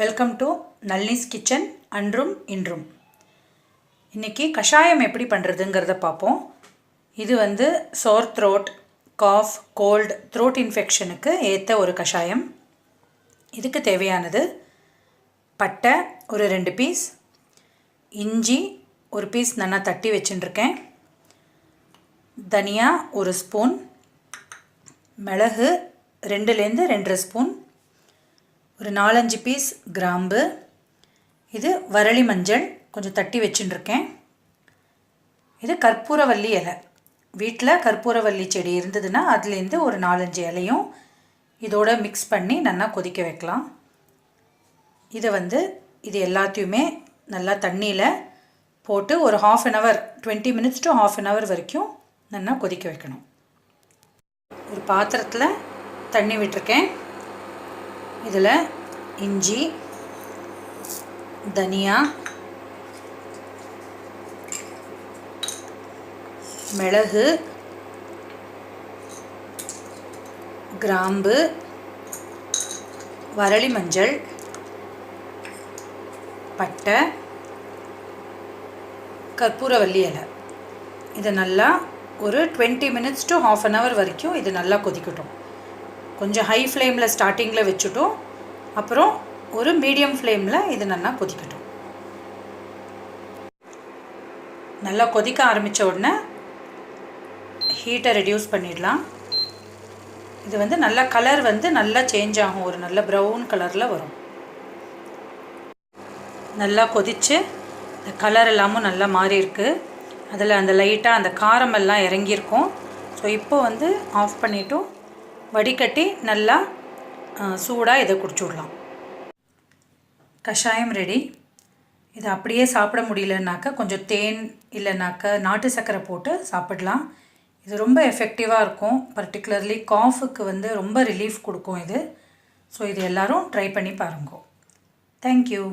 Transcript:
Welcome to Nalini's kitchen அன்றும் இன்றும். இன்றைக்கி கஷாயம் எப்படி பண்ணுறதுங்கிறத பார்ப்போம். இது sore throat, cough, cold, throat இன்ஃபெக்ஷனுக்கு ஏற்ற ஒரு கஷாயம். இதுக்கு தேவையானது பட்டை ஒரு 2 பீஸ், இஞ்சி ஒரு பீஸ் நல்லா தட்டி வச்சுட்டுருக்கேன், தனியா 1 ஸ்பூன், மிளகு 2லேருந்து 2.5 ஸ்பூன், ஒரு 4-5 பீஸ் கிராம்பு, இது வரளி மஞ்சள் கொஞ்சம் தட்டி வச்சுட்டுருக்கேன், இது கற்பூரவல்லி இலை. வீட்டில் கற்பூரவல்லி செடி இருந்ததுன்னா அதுலேருந்து ஒரு 4-5 இலையும் இதோட மிக்ஸ் பண்ணி நல்லா கொதிக்க வைக்கலாம். இது எல்லாத்தையுமே நல்லா தண்ணியில் போட்டு ஒரு 1/2 hour 20 minutes to 1/2 hour வரைக்கும் நல்லா கொதிக்க வைக்கணும். ஒரு பாத்திரத்தில் தண்ணி விட்டுருக்கேன். இதில் இஞ்சி, தனியா, மிளகு, கிராம்பு, வரளி மஞ்சள், பட்டை, கற்பூரவல்லி இலை, இதை நல்லா ஒரு 20 minutes to 1/2 hour வரைக்கும் இது நல்லா கொதிக்கட்டும். கொஞ்சம் ஹை ஃப்ளேமில் ஸ்டார்டிங்கில் வச்சுட்டோம், அப்புறம் ஒரு மீடியம் ஃப்ளேமில் இது நல்லா கொதிக்கட்டும். நல்லா கொதிக்க ஆரம்பித்த உடனே ஹீட்டை ரெடியூஸ் பண்ணிடலாம். இது நல்லா கலர் நல்லா சேஞ்ச் ஆகும், ஒரு நல்ல ப்ரௌன் கலரில் வரும். நல்லா கொதித்து கலர் எல்லாமும் நல்லா மாறி இருக்குது. அதில் அந்த லைட்டாக அந்த காரமெல்லாம் இறங்கியிருக்கும். ஸோ இப்போ ஆஃப் பண்ணிவிட்டும் வடிகட்டி நல்லா சூடாக இதை குடிச்சு விடலாம். கஷாயம் ரெடி. இதை அப்படியே சாப்பிட முடியலனாக்கா கொஞ்சம் தேன் இல்லைனாக்கா நாட்டு சர்க்கரை போட்டு சாப்பிடலாம். இது ரொம்ப எஃபெக்டிவாக இருக்கும். பர்டிகுலர்லி காஃபுக்கு ரொம்ப ரிலீஃப் கொடுக்கும் இது. ஸோ இது எல்லோரும் ட்ரை பண்ணி பாருங்க. தேங்க்யூ.